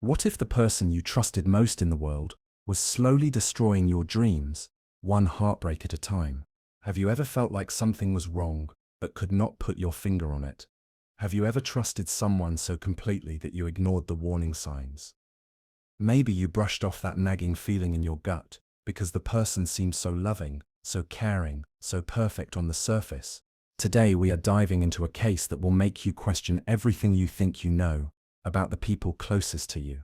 What if the person you trusted most in the world was slowly destroying your dreams, one heartbreak at a time? Have you ever felt like something was wrong, but could not put your finger on it? Have you ever trusted someone so completely that you ignored the warning signs? Maybe you brushed off that nagging feeling in your gut because the person seemed so loving, so caring, so perfect on the surface. Today we are diving into a case that will make you question everything you think you know about the people closest to you.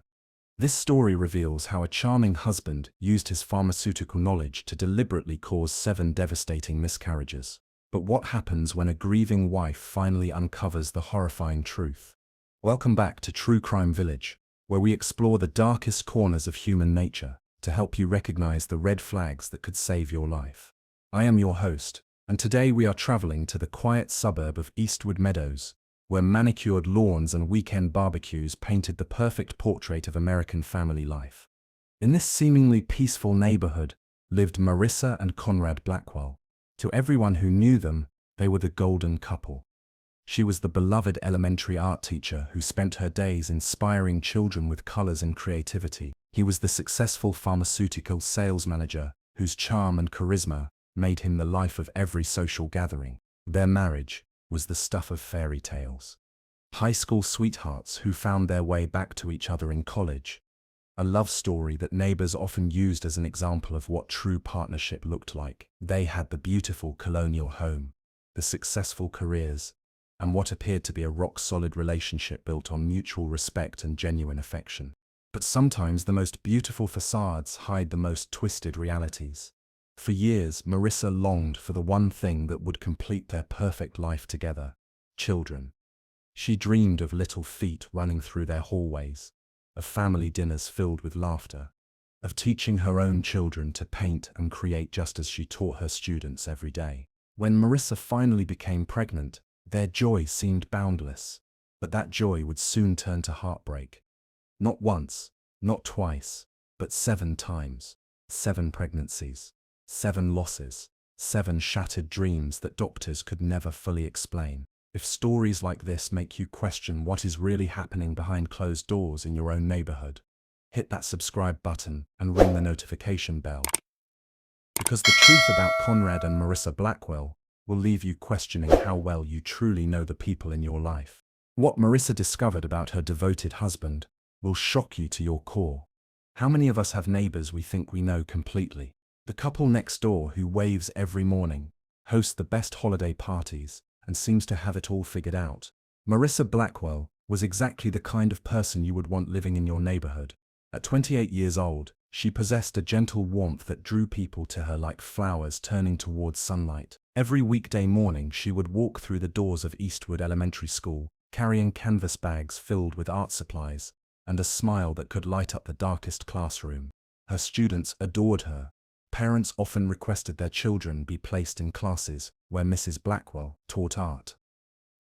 This story reveals how a charming husband used his pharmaceutical knowledge to deliberately cause 7 devastating miscarriages. But what happens when a grieving wife finally uncovers the horrifying truth? Welcome back to True Crime Village, where we explore the darkest corners of human nature to help you recognize the red flags that could save your life. I am your host, and today we are traveling to the quiet suburb of Eastwood Meadows, where manicured lawns and weekend barbecues painted the perfect portrait of American family life. In this seemingly peaceful neighborhood lived Marissa and Conrad Blackwell. To everyone who knew them, they were the golden couple. She was the beloved elementary art teacher who spent her days inspiring children with colors and creativity. He was the successful pharmaceutical sales manager whose charm and charisma made him the life of every social gathering. Their marriage was the stuff of fairy tales. High school sweethearts who found their way back to each other in college. A love story that neighbors often used as an example of what true partnership looked like. They had the beautiful colonial home, the successful careers, and what appeared to be a rock-solid relationship built on mutual respect and genuine affection. But sometimes the most beautiful facades hide the most twisted realities. For years, Marissa longed for the one thing that would complete their perfect life together: children. She dreamed of little feet running through their hallways, of family dinners filled with laughter, of teaching her own children to paint and create just as she taught her students every day. When Marissa finally became pregnant, their joy seemed boundless, but that joy would soon turn to heartbreak. Not once, not twice, but 7 times. 7 pregnancies. 7 losses, 7 shattered dreams that doctors could never fully explain. If stories like this make you question what is really happening behind closed doors in your own neighborhood, hit that subscribe button and ring the notification bell. Because the truth about Conrad and Marissa Blackwell will leave you questioning how well you truly know the people in your life. What Marissa discovered about her devoted husband will shock you to your core. How many of us have neighbors we think we know completely? The couple next door who waves every morning, hosts the best holiday parties, and seems to have it all figured out. Marissa Blackwell was exactly the kind of person you would want living in your neighborhood. At 28 years old, she possessed a gentle warmth that drew people to her like flowers turning towards sunlight. Every weekday morning she would walk through the doors of Eastwood Elementary School, carrying canvas bags filled with art supplies, and a smile that could light up the darkest classroom. Her students adored her. Parents often requested their children be placed in classes where Mrs. Blackwell taught art.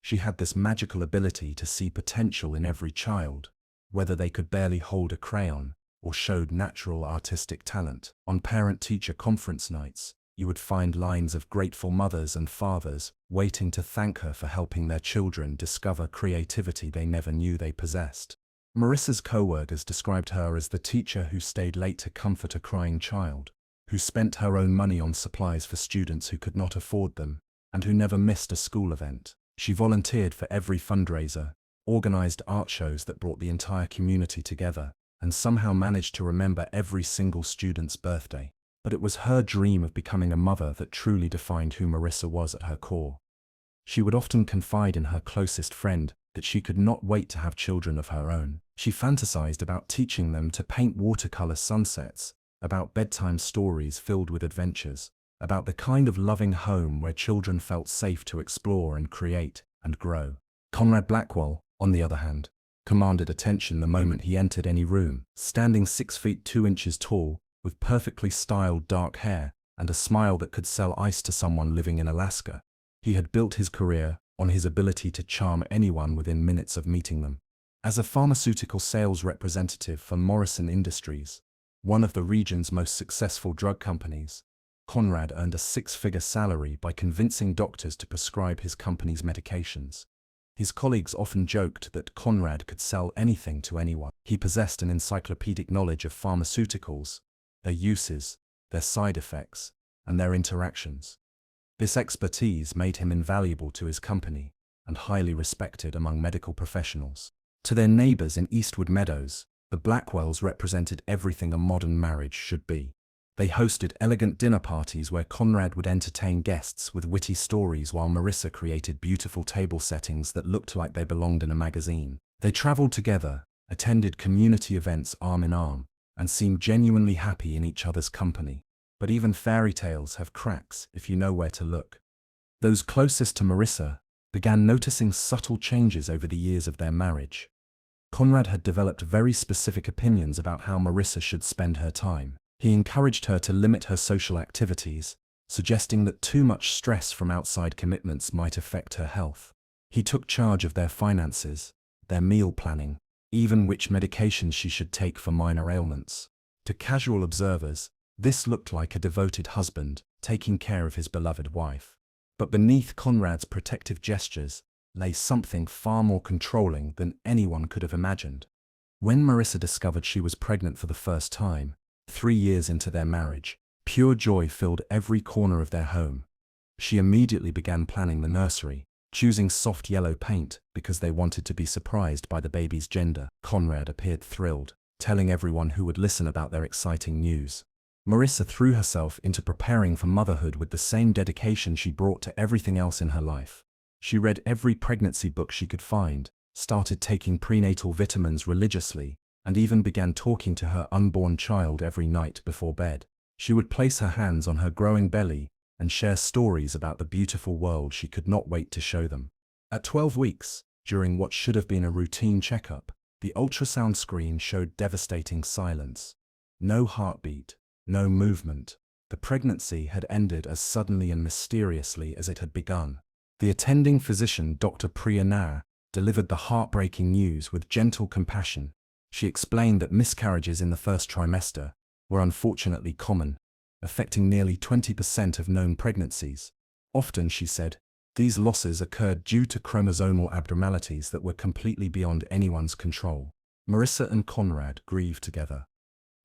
She had this magical ability to see potential in every child, whether they could barely hold a crayon or showed natural artistic talent. On parent-teacher conference nights, you would find lines of grateful mothers and fathers waiting to thank her for helping their children discover creativity they never knew they possessed. Marissa's co-workers described her as the teacher who stayed late to comfort a crying child, who spent her own money on supplies for students who could not afford them, and who never missed a school event. She volunteered for every fundraiser, organized art shows that brought the entire community together, and somehow managed to remember every single student's birthday. But it was her dream of becoming a mother that truly defined who Marissa was at her core. She would often confide in her closest friend that she could not wait to have children of her own. She fantasized about teaching them to paint watercolor sunsets, about bedtime stories filled with adventures, about the kind of loving home where children felt safe to explore and create and grow. Conrad Blackwell, on the other hand, commanded attention the moment he entered any room. Standing 6 feet 2 inches tall, with perfectly styled dark hair and a smile that could sell ice to someone living in Alaska, he had built his career on his ability to charm anyone within minutes of meeting them. As a pharmaceutical sales representative for Morrison Industries, one of the region's most successful drug companies, Conrad earned a 6-figure salary by convincing doctors to prescribe his company's medications. His colleagues often joked that Conrad could sell anything to anyone. He possessed an encyclopedic knowledge of pharmaceuticals, their uses, their side effects, and their interactions. This expertise made him invaluable to his company and highly respected among medical professionals. To their neighbors in Eastwood Meadows, the Blackwells represented everything a modern marriage should be. They hosted elegant dinner parties where Conrad would entertain guests with witty stories while Marissa created beautiful table settings that looked like they belonged in a magazine. They traveled together, attended community events arm in arm, and seemed genuinely happy in each other's company. But even fairy tales have cracks if you know where to look. Those closest to Marissa began noticing subtle changes over the years of their marriage. Conrad had developed very specific opinions about how Marissa should spend her time. He encouraged her to limit her social activities, suggesting that too much stress from outside commitments might affect her health. He took charge of their finances, their meal planning, even which medications she should take for minor ailments. To casual observers, this looked like a devoted husband taking care of his beloved wife. But beneath Conrad's protective gestures lay something far more controlling than anyone could have imagined. When Marissa discovered she was pregnant for the first time, 3 years into their marriage, pure joy filled every corner of their home. She immediately began planning the nursery, choosing soft yellow paint because they wanted to be surprised by the baby's gender. Conrad appeared thrilled, telling everyone who would listen about their exciting news. Marissa threw herself into preparing for motherhood with the same dedication she brought to everything else in her life. She read every pregnancy book she could find, started taking prenatal vitamins religiously, and even began talking to her unborn child every night before bed. She would place her hands on her growing belly and share stories about the beautiful world she could not wait to show them. At 12 weeks, during what should have been a routine checkup, the ultrasound screen showed devastating silence. No heartbeat, no movement. The pregnancy had ended as suddenly and mysteriously as it had begun. The attending physician, Dr. Priya Nair, delivered the heartbreaking news with gentle compassion. She explained that miscarriages in the first trimester were unfortunately common, affecting nearly 20% of known pregnancies. Often, she said, these losses occurred due to chromosomal abnormalities that were completely beyond anyone's control. Marissa and Conrad grieved together.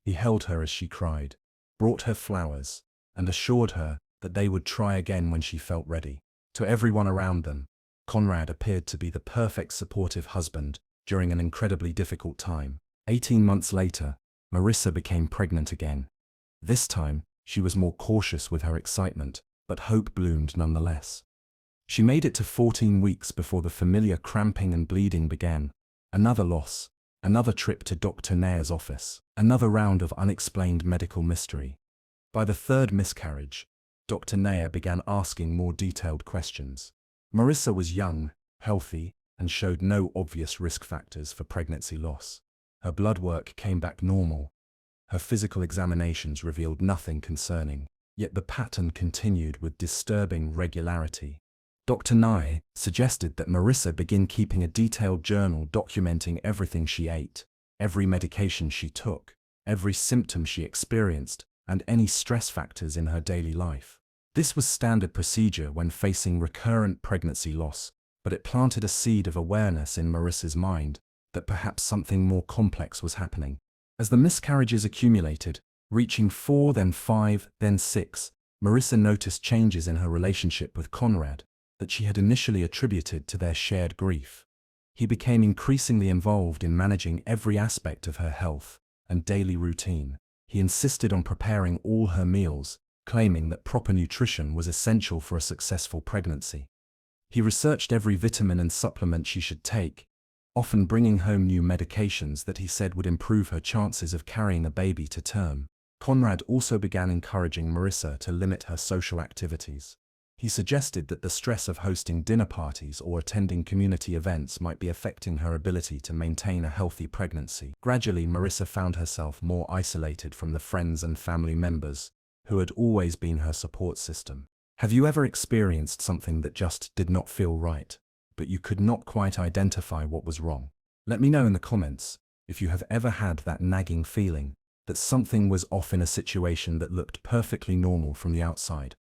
He held her as she cried, brought her flowers, and assured her that they would try again when she felt ready. To everyone around them, Conrad appeared to be the perfect supportive husband during an incredibly difficult time. 18 months later, Marissa became pregnant again. This time, she was more cautious with her excitement, but hope bloomed nonetheless. She made it to 14 weeks before the familiar cramping and bleeding began. Another loss, another trip to Dr. Nair's office, another round of unexplained medical mystery. By the third miscarriage, Dr. Nair began asking more detailed questions. Marissa was young, healthy, and showed no obvious risk factors for pregnancy loss. Her blood work came back normal. Her physical examinations revealed nothing concerning, yet the pattern continued with disturbing regularity. Dr. Nair suggested that Marissa begin keeping a detailed journal documenting everything she ate, every medication she took, every symptom she experienced, and any stress factors in her daily life. This was standard procedure when facing recurrent pregnancy loss, but it planted a seed of awareness in Marissa's mind that perhaps something more complex was happening. As the miscarriages accumulated, reaching 4, then 5, then 6, Marissa noticed changes in her relationship with Conrad that she had initially attributed to their shared grief. He became increasingly involved in managing every aspect of her health and daily routine. He insisted on preparing all her meals, claiming that proper nutrition was essential for a successful pregnancy. He researched every vitamin and supplement she should take, often bringing home new medications that he said would improve her chances of carrying a baby to term. Conrad also began encouraging Marissa to limit her social activities. He suggested that the stress of hosting dinner parties or attending community events might be affecting her ability to maintain a healthy pregnancy. Gradually, Marissa found herself more isolated from the friends and family members who had always been her support system. Have you ever experienced something that just did not feel right, but you could not quite identify what was wrong? Let me know in the comments if you have ever had that nagging feeling that something was off in a situation that looked perfectly normal from the outside.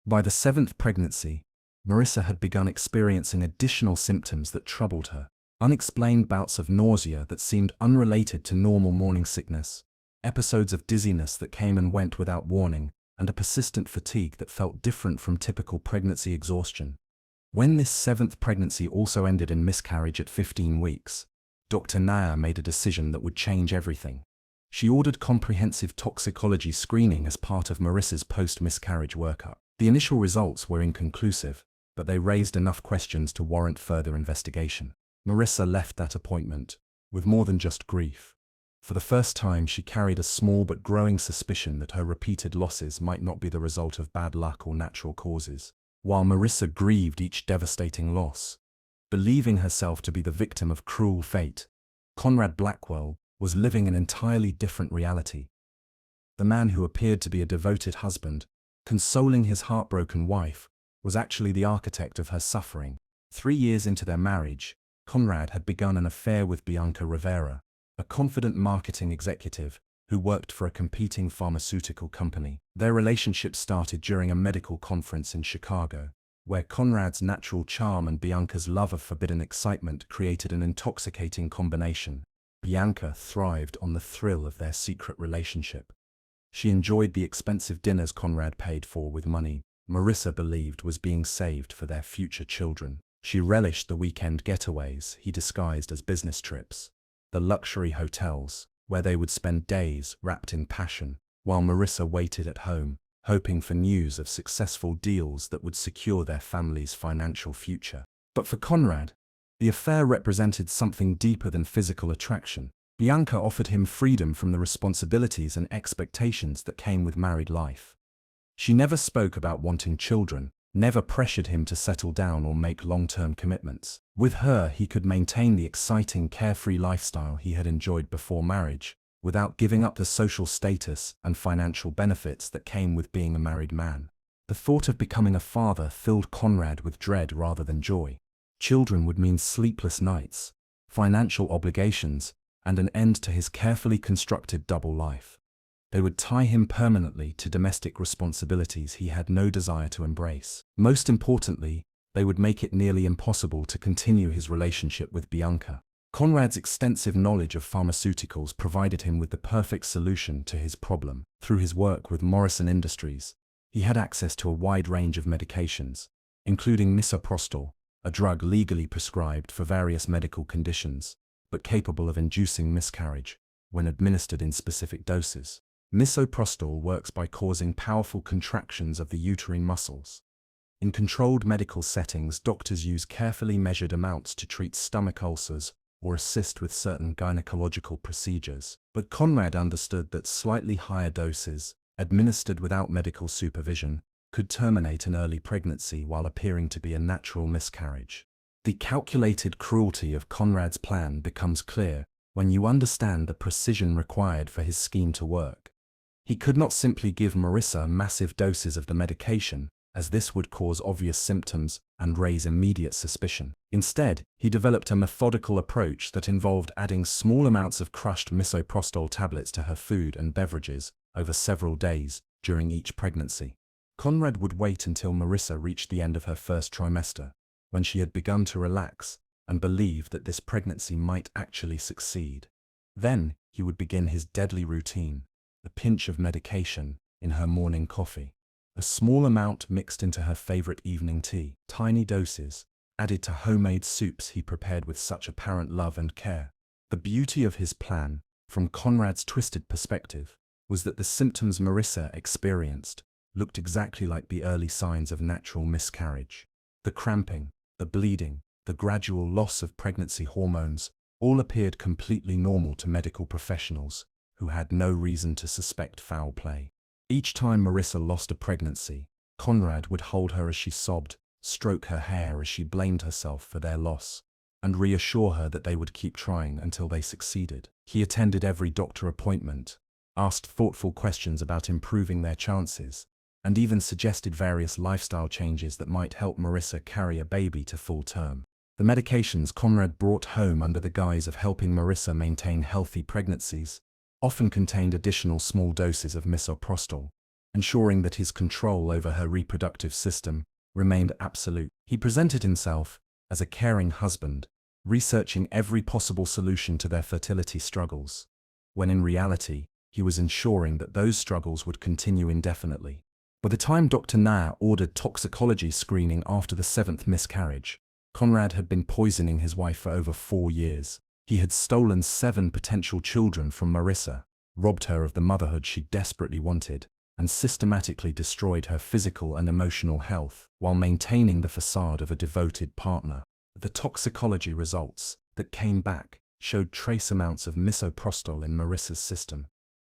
By the 7th pregnancy, Marissa had begun experiencing additional symptoms that troubled her. Unexplained bouts of nausea that seemed unrelated to normal morning sickness, episodes of dizziness that came and went without warning, and a persistent fatigue that felt different from typical pregnancy exhaustion. When this seventh pregnancy also ended in miscarriage at 15 weeks, Dr. Nair made a decision that would change everything. She ordered comprehensive toxicology screening as part of Marissa's post-miscarriage workup. The initial results were inconclusive, but they raised enough questions to warrant further investigation. Marissa left that appointment with more than just grief. For the first time, she carried a small but growing suspicion that her repeated losses might not be the result of bad luck or natural causes. While Marissa grieved each devastating loss, believing herself to be the victim of cruel fate, Conrad Blackwell was living an entirely different reality. The man who appeared to be a devoted husband, consoling his heartbroken wife, was actually the architect of her suffering. 3 years into their marriage, Conrad had begun an affair with Bianca Rivera, a confident marketing executive who worked for a competing pharmaceutical company. Their relationship started during a medical conference in Chicago, where Conrad's natural charm and Bianca's love of forbidden excitement created an intoxicating combination. Bianca thrived on the thrill of their secret relationship. She enjoyed the expensive dinners Conrad paid for with money Marissa believed was being saved for their future children. She relished the weekend getaways he disguised as business trips, the luxury hotels, where they would spend days wrapped in passion, while Marissa waited at home, hoping for news of successful deals that would secure their family's financial future. But for Conrad, the affair represented something deeper than physical attraction. Bianca offered him freedom from the responsibilities and expectations that came with married life. She never spoke about wanting children, never pressured him to settle down or make long-term commitments. With her, he could maintain the exciting, carefree lifestyle he had enjoyed before marriage, without giving up the social status and financial benefits that came with being a married man. The thought of becoming a father filled Conrad with dread rather than joy. Children would mean sleepless nights, financial obligations, and an end to his carefully constructed double life. They would tie him permanently to domestic responsibilities he had no desire to embrace. Most importantly, they would make it nearly impossible to continue his relationship with Bianca. Conrad's extensive knowledge of pharmaceuticals provided him with the perfect solution to his problem. Through his work with Morrison Industries, he had access to a wide range of medications, including misoprostol, a drug legally prescribed for various medical conditions, but capable of inducing miscarriage when administered in specific doses. Misoprostol works by causing powerful contractions of the uterine muscles. In controlled medical settings, doctors use carefully measured amounts to treat stomach ulcers or assist with certain gynecological procedures. But Conrad understood that slightly higher doses, administered without medical supervision, could terminate an early pregnancy while appearing to be a natural miscarriage. The calculated cruelty of Conrad's plan becomes clear when you understand the precision required for his scheme to work. He could not simply give Marissa massive doses of the medication, as this would cause obvious symptoms and raise immediate suspicion. Instead, he developed a methodical approach that involved adding small amounts of crushed misoprostol tablets to her food and beverages over several days during each pregnancy. Conrad would wait until Marissa reached the end of her first trimester, when she had begun to relax and believe that this pregnancy might actually succeed. Then he would begin his deadly routine, a pinch of medication in her morning coffee, a small amount mixed into her favorite evening tea, tiny doses added to homemade soups he prepared with such apparent love and care. The beauty of his plan, from Conrad's twisted perspective, was that the symptoms Marissa experienced looked exactly like the early signs of natural miscarriage. The cramping, the bleeding, the gradual loss of pregnancy hormones all appeared completely normal to medical professionals who had no reason to suspect foul play. Each time Marissa lost a pregnancy, Conrad would hold her as she sobbed, stroke her hair as she blamed herself for their loss, and reassure her that they would keep trying until they succeeded. He attended every doctor appointment, asked thoughtful questions about improving their chances, and even suggested various lifestyle changes that might help Marissa carry a baby to full term. The medications Conrad brought home under the guise of helping Marissa maintain healthy pregnancies often contained additional small doses of misoprostol, ensuring that his control over her reproductive system remained absolute. He presented himself as a caring husband, researching every possible solution to their fertility struggles, when in reality, he was ensuring that those struggles would continue indefinitely. By the time Dr. Nair ordered toxicology screening after the 7th miscarriage, Conrad had been poisoning his wife for over 4 years. He had stolen 7 potential children from Marissa, robbed her of the motherhood she desperately wanted, and systematically destroyed her physical and emotional health while maintaining the facade of a devoted partner. The toxicology results that came back showed trace amounts of misoprostol in Marissa's system,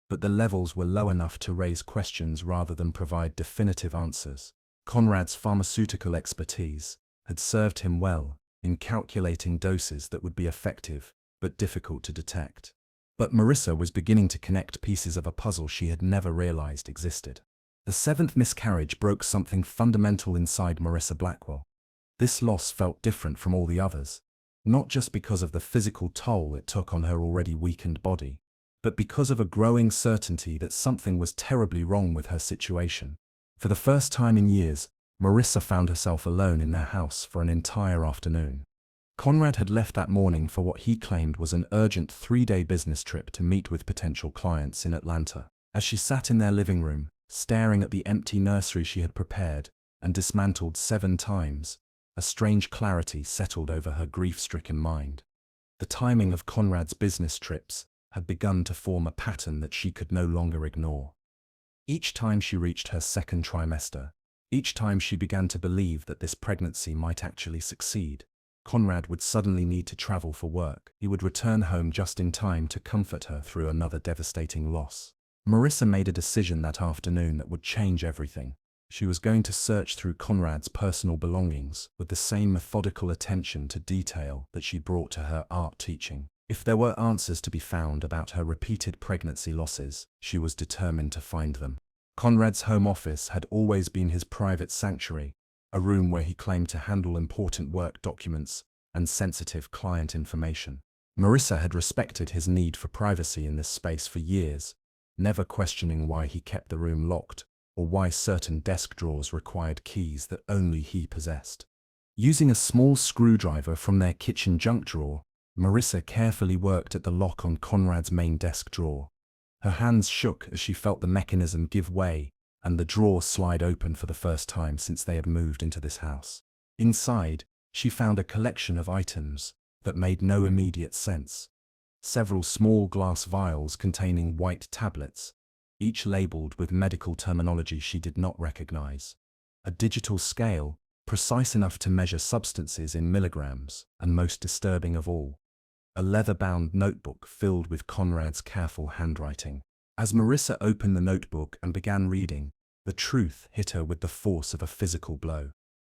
but the levels were low enough to raise questions rather than provide definitive answers. Conrad's pharmaceutical expertise had served him well in calculating doses that would be effective but difficult to detect. But Marissa was beginning to connect pieces of a puzzle she had never realized existed. The 7th miscarriage broke something fundamental inside Marissa Blackwell. This loss felt different from all the others, not just because of the physical toll it took on her already weakened body, but because of a growing certainty that something was terribly wrong with her situation. For the first time in years, Marissa found herself alone in their house for an entire afternoon. Conrad had left that morning for what he claimed was an urgent 3-day business trip to meet with potential clients in Atlanta. As she sat in their living room, staring at the empty nursery she had prepared and dismantled 7 times, a strange clarity settled over her grief-stricken mind. The timing of Conrad's business trips had begun to form a pattern that she could no longer ignore. Each time she reached her 2nd trimester, each time she began to believe that this pregnancy might actually succeed, Conrad would suddenly need to travel for work. He would return home just in time to comfort her through another devastating loss. Marissa made a decision that afternoon that would change everything. She was going to search through Conrad's personal belongings with the same methodical attention to detail that she brought to her art teaching. If there were answers to be found about her repeated pregnancy losses, she was determined to find them. Conrad's home office had always been his private sanctuary, a room where he claimed to handle important work documents and sensitive client information. Marissa had respected his need for privacy in this space for years, never questioning why he kept the room locked or why certain desk drawers required keys that only he possessed. Using a small screwdriver from their kitchen junk drawer, Marissa carefully worked at the lock on Conrad's main desk drawer. Her hands shook as she felt the mechanism give way and the drawer slide open for the first time since they had moved into this house. Inside, she found a collection of items that made no immediate sense. Several small glass vials containing white tablets, each labeled with medical terminology she did not recognize. A digital scale, precise enough to measure substances in milligrams, and most disturbing of all, a leather-bound notebook filled with Conrad's careful handwriting. As Marissa opened the notebook and began reading, the truth hit her with the force of a physical blow.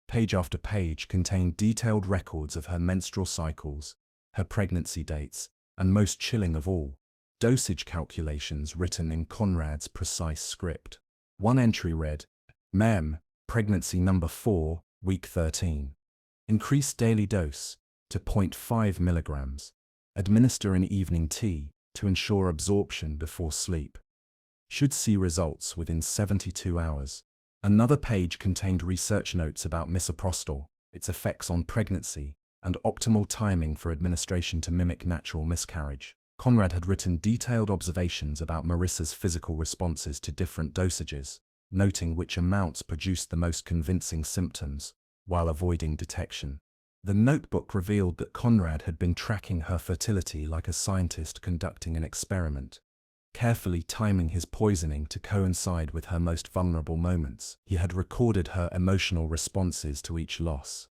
Page after page contained detailed records of her menstrual cycles, her pregnancy dates, and most chilling of all, dosage calculations written in Conrad's precise script. One entry read, Mem, pregnancy number 4, week 13. Increase daily dose to 0.5 milligrams. Administer in evening tea to ensure absorption before sleep. Should see results within 72 hours. Another page contained research notes about misoprostol, its effects on pregnancy, and optimal timing for administration to mimic natural miscarriage. Conrad had written detailed observations about Marissa's physical responses to different dosages, noting which amounts produced the most convincing symptoms, while avoiding detection. The notebook revealed that Conrad had been tracking her fertility like a scientist conducting an experiment, carefully timing his poisoning to coincide with her most vulnerable moments. He had recorded her emotional responses to each loss,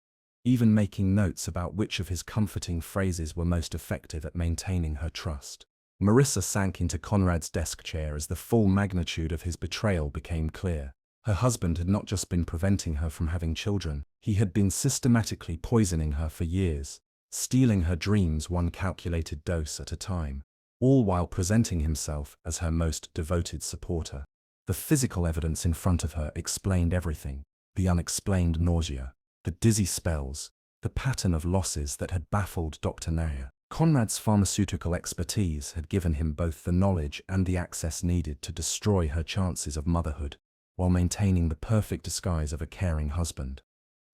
even making notes about which of his comforting phrases were most effective at maintaining her trust. Marissa sank into Conrad's desk chair as the full magnitude of his betrayal became clear. Her husband had not just been preventing her from having children, he had been systematically poisoning her for years, stealing her dreams one calculated dose at a time, all while presenting himself as her most devoted supporter. The physical evidence in front of her explained everything: the unexplained nausea, the dizzy spells, the pattern of losses that had baffled Dr. Nair. Conrad's pharmaceutical expertise had given him both the knowledge and the access needed to destroy her chances of motherhood, while maintaining the perfect disguise of a caring husband.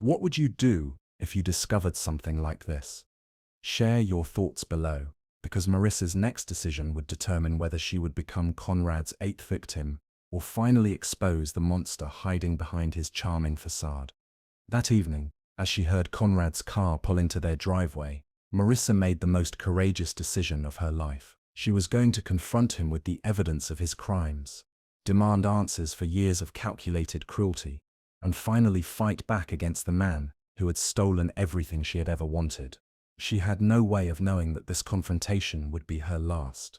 What would you do if you discovered something like this? Share your thoughts below, because Marissa's next decision would determine whether she would become Conrad's eighth victim or finally expose the monster hiding behind his charming facade. That evening, as she heard Conrad's car pull into their driveway, Marissa made the most courageous decision of her life. She was going to confront him with the evidence of his crimes, demand answers for years of calculated cruelty, and finally fight back against the man who had stolen everything she had ever wanted. She had no way of knowing that this confrontation would be her last.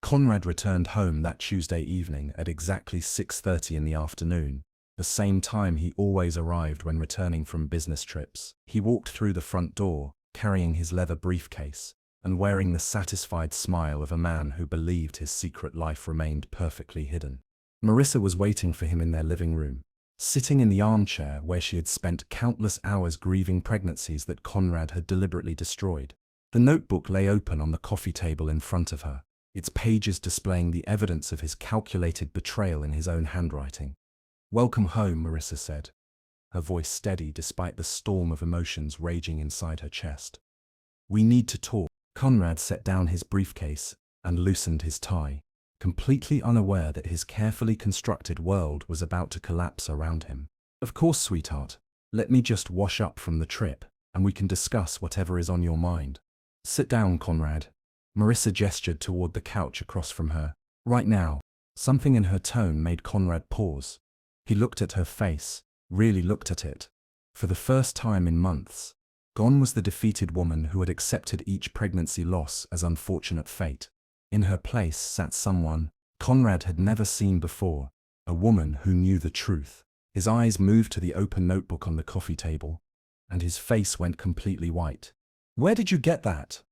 Conrad returned home that Tuesday evening at exactly 6:30 in the afternoon, the same time he always arrived when returning from business trips. He walked through the front door, carrying his leather briefcase, and wearing the satisfied smile of a man who believed his secret life remained perfectly hidden. Marissa was waiting for him in their living room, sitting in the armchair where she had spent countless hours grieving pregnancies that Conrad had deliberately destroyed. The notebook lay open on the coffee table in front of her, its pages displaying the evidence of his calculated betrayal in his own handwriting. "Welcome home," Marissa said, her voice steady despite the storm of emotions raging inside her chest. "We need to talk." Conrad set down his briefcase and loosened his tie, completely unaware that his carefully constructed world was about to collapse around him. "Of course, sweetheart. Let me just wash up from the trip, and we can discuss whatever is on your mind." "Sit down, Conrad." Marissa gestured toward the couch across from her. "Right now." Something in her tone made Conrad pause. He looked at her face, really looked at it. For the first time in months, gone was the defeated woman who had accepted each pregnancy loss as unfortunate fate. In her place sat someone Conrad had never seen before, a woman who knew the truth. His eyes moved to the open notebook on the coffee table, and his face went completely white. "Where did you get that?"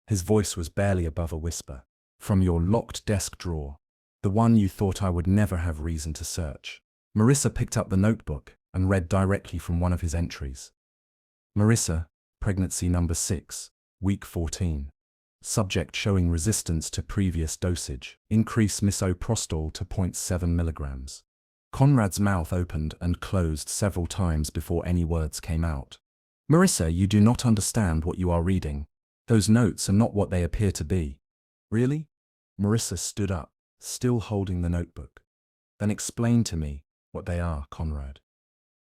His voice was barely above a whisper. "From your locked desk drawer. The one you thought I would never have reason to search." Marissa picked up the notebook and read directly from one of his entries. "Marissa, pregnancy number 6, week 14. Subject showing resistance to previous dosage. Increase misoprostol to 0.7 milligrams. Conrad's mouth opened and closed several times before any words came out. "Marissa, you do not understand what you are reading. Those notes are not what they appear to be." "Really?" Marissa stood up, still holding the notebook. "Then explain to me what they are, Conrad.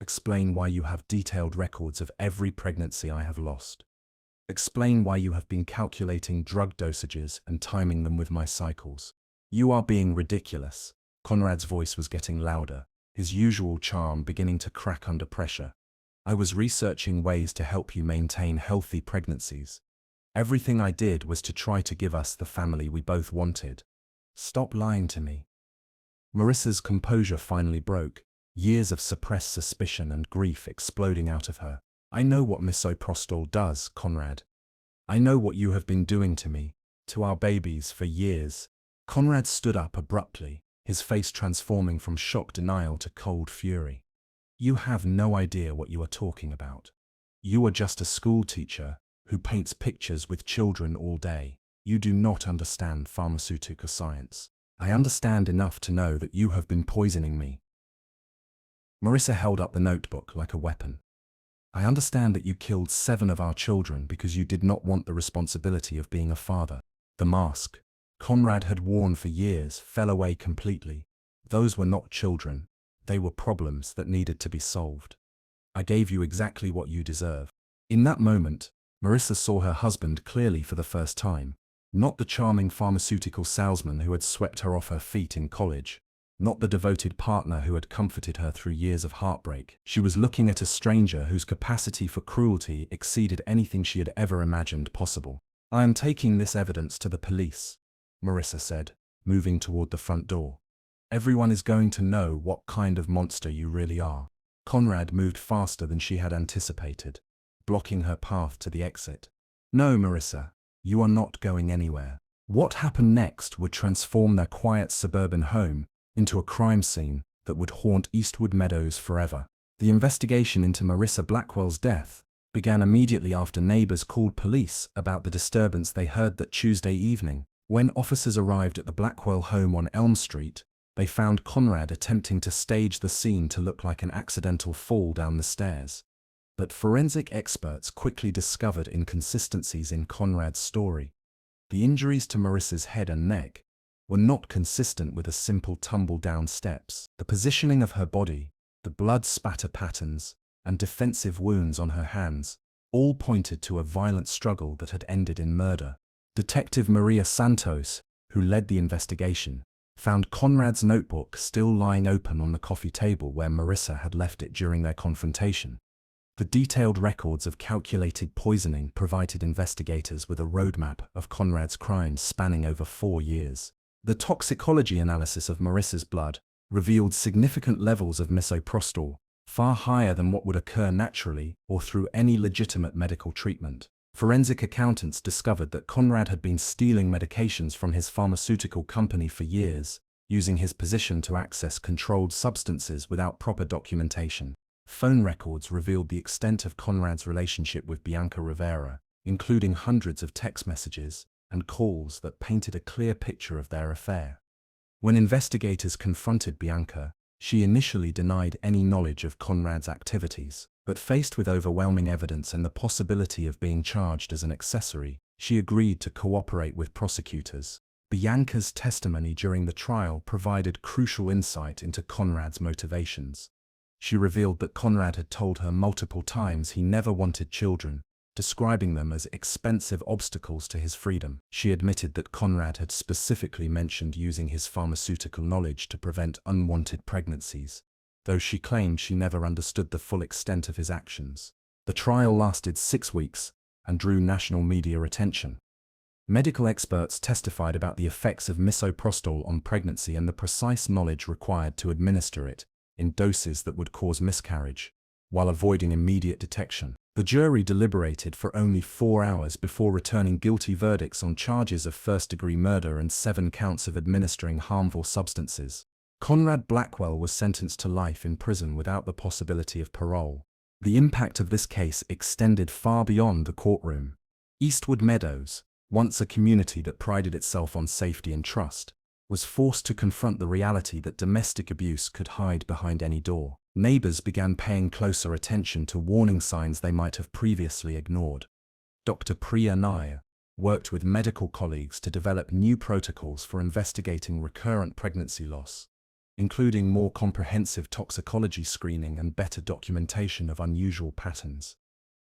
Explain why you have detailed records of every pregnancy I have lost. Explain why you have been calculating drug dosages and timing them with my cycles. You are being ridiculous." Conrad's voice was getting louder, his usual charm beginning to crack under pressure. "I was researching ways to help you maintain healthy pregnancies. Everything I did was to try to give us the family we both wanted. Stop lying to me." Marissa's composure finally broke, years of suppressed suspicion and grief exploding out of her. "I know what misoprostol does, Conrad. I know what you have been doing to me, to our babies for years." Conrad stood up abruptly, his face transforming from shock denial to cold fury. "You have no idea what you are talking about. You are just a school teacher who paints pictures with children all day. You do not understand pharmaceutical science. I understand enough to know that you have been poisoning me." Marissa held up the notebook like a weapon. "I understand that you killed 7 of our children because you did not want the responsibility of being a father." The mask Conrad had worn for years fell away completely. "Those were not children. They were problems that needed to be solved. I gave you exactly what you deserve." In that moment, Marissa saw her husband clearly for the first time. Not the charming pharmaceutical salesman who had swept her off her feet in college. Not the devoted partner who had comforted her through years of heartbreak. She was looking at a stranger whose capacity for cruelty exceeded anything she had ever imagined possible. "I am taking this evidence to the police," Marissa said, moving toward the front door. "Everyone is going to know what kind of monster you really are." Conrad moved faster than she had anticipated, blocking her path to the exit. "No, Marissa, you are not going anywhere." What happened next would transform their quiet suburban home into a crime scene that would haunt Eastwood Meadows forever. The investigation into Marissa Blackwell's death began immediately after neighbors called police about the disturbance they heard that Tuesday evening. When officers arrived at the Blackwell home on Elm Street, they found Conrad attempting to stage the scene to look like an accidental fall down the stairs. But forensic experts quickly discovered inconsistencies in Conrad's story. The injuries to Marissa's head and neck were not consistent with a simple tumble down steps. The positioning of her body, the blood spatter patterns, and defensive wounds on her hands all pointed to a violent struggle that had ended in murder. Detective Maria Santos, who led the investigation, found Conrad's notebook still lying open on the coffee table where Marissa had left it during their confrontation. The detailed records of calculated poisoning provided investigators with a roadmap of Conrad's crimes spanning over 4 years. The toxicology analysis of Marissa's blood revealed significant levels of misoprostol, far higher than what would occur naturally or through any legitimate medical treatment. Forensic accountants discovered that Conrad had been stealing medications from his pharmaceutical company for years, using his position to access controlled substances without proper documentation. Phone records revealed the extent of Conrad's relationship with Bianca Rivera, including hundreds of text messages and calls that painted a clear picture of their affair. When investigators confronted Bianca, she initially denied any knowledge of Conrad's activities, but faced with overwhelming evidence and the possibility of being charged as an accessory, she agreed to cooperate with prosecutors. Bianca's testimony during the trial provided crucial insight into Conrad's motivations. She revealed that Conrad had told her multiple times he never wanted children, describing them as expensive obstacles to his freedom. She admitted that Conrad had specifically mentioned using his pharmaceutical knowledge to prevent unwanted pregnancies, though she claimed she never understood the full extent of his actions. The trial lasted 6 weeks and drew national media attention. Medical experts testified about the effects of misoprostol on pregnancy and the precise knowledge required to administer it in doses that would cause miscarriage, while avoiding immediate detection. The jury deliberated for only 4 hours before returning guilty verdicts on charges of first-degree murder and 7 counts of administering harmful substances. Conrad Blackwell was sentenced to life in prison without the possibility of parole. The impact of this case extended far beyond the courtroom. Eastwood Meadows, once a community that prided itself on safety and trust, was forced to confront the reality that domestic abuse could hide behind any door. Neighbors began paying closer attention to warning signs they might have previously ignored. Dr. Priya Nair worked with medical colleagues to develop new protocols for investigating recurrent pregnancy loss, including more comprehensive toxicology screening and better documentation of unusual patterns.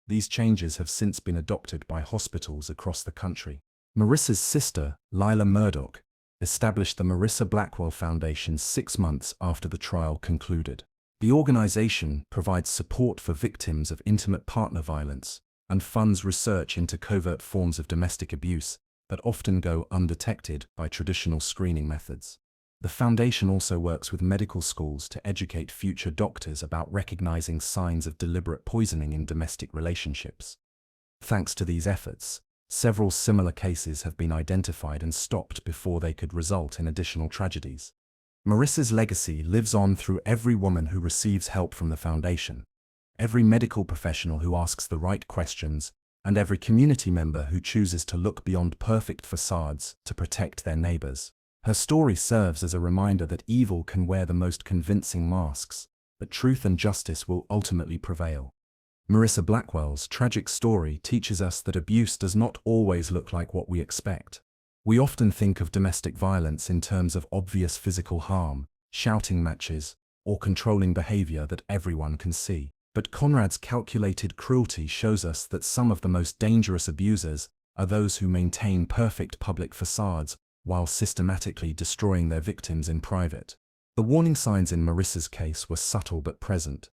These changes have since been adopted by hospitals across the country. Marissa's sister, Lila Murdoch, established the Marissa Blackwell Foundation 6 months after the trial concluded. The organization provides support for victims of intimate partner violence and funds research into covert forms of domestic abuse that often go undetected by traditional screening methods. The foundation also works with medical schools to educate future doctors about recognizing signs of deliberate poisoning in domestic relationships. Thanks to these efforts, several similar cases have been identified and stopped before they could result in additional tragedies. Marissa's legacy lives on through every woman who receives help from the foundation, every medical professional who asks the right questions, and every community member who chooses to look beyond perfect facades to protect their neighbors. Her story serves as a reminder that evil can wear the most convincing masks, but truth and justice will ultimately prevail. Marissa Blackwell's tragic story teaches us that abuse does not always look like what we expect. We often think of domestic violence in terms of obvious physical harm, shouting matches, or controlling behavior that everyone can see. But Conrad's calculated cruelty shows us that some of the most dangerous abusers are those who maintain perfect public facades while systematically destroying their victims in private. The warning signs in Marissa's case were subtle but present.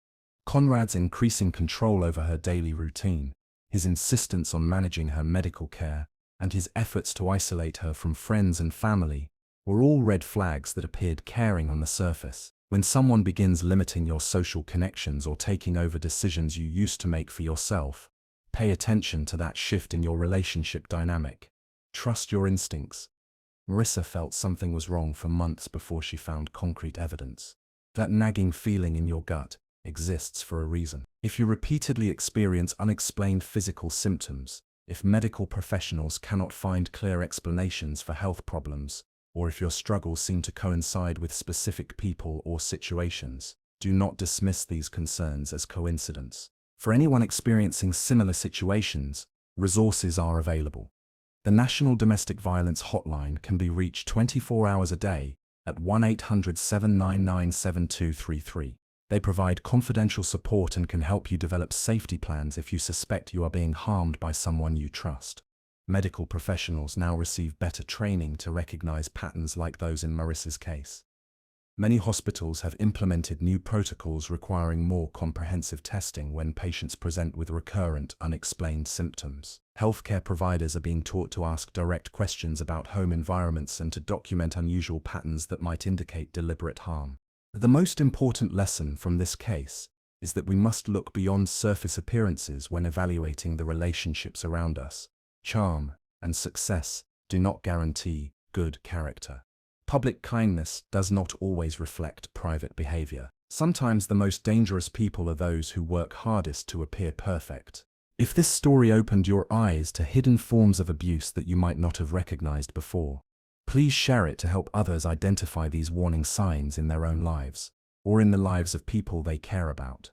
Conrad's increasing control over her daily routine, his insistence on managing her medical care, and his efforts to isolate her from friends and family were all red flags that appeared caring on the surface. When someone begins limiting your social connections or taking over decisions you used to make for yourself, pay attention to that shift in your relationship dynamic. Trust your instincts. Marissa felt something was wrong for months before she found concrete evidence. That nagging feeling in your gut exists for a reason. If you repeatedly experience unexplained physical symptoms, if medical professionals cannot find clear explanations for health problems, or if your struggles seem to coincide with specific people or situations, do not dismiss these concerns as coincidence. For anyone experiencing similar situations, resources are available. The National Domestic Violence Hotline can be reached 24 hours a day at 1-800-799-7233. They provide confidential support and can help you develop safety plans if you suspect you are being harmed by someone you trust. Medical professionals now receive better training to recognize patterns like those in Marissa's case. Many hospitals have implemented new protocols requiring more comprehensive testing when patients present with recurrent, unexplained symptoms. Healthcare providers are being taught to ask direct questions about home environments and to document unusual patterns that might indicate deliberate harm. The most important lesson from this case is that we must look beyond surface appearances when evaluating the relationships around us. Charm and success do not guarantee good character. Public kindness does not always reflect private behavior. Sometimes the most dangerous people are those who work hardest to appear perfect. If this story opened your eyes to hidden forms of abuse that you might not have recognized before, please share it to help others identify these warning signs in their own lives, or in the lives of people they care about.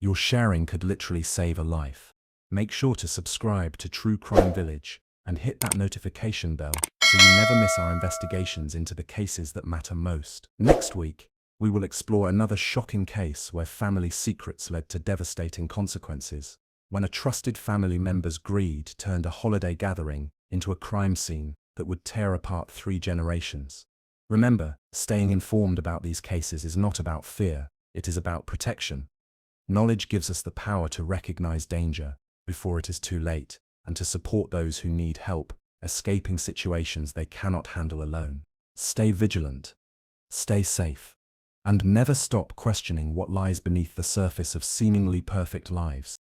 Your sharing could literally save a life. Make sure to subscribe to True Crime Village and hit that notification bell so you never miss our investigations into the cases that matter most. Next week, we will explore another shocking case where family secrets led to devastating consequences, when a trusted family member's greed turned a holiday gathering into a crime scene that would tear apart 3 generations. Remember, staying informed about these cases is not about fear, it is about protection. Knowledge gives us the power to recognize danger before it is too late, and to support those who need help escaping situations they cannot handle alone. Stay vigilant, stay safe, and never stop questioning what lies beneath the surface of seemingly perfect lives.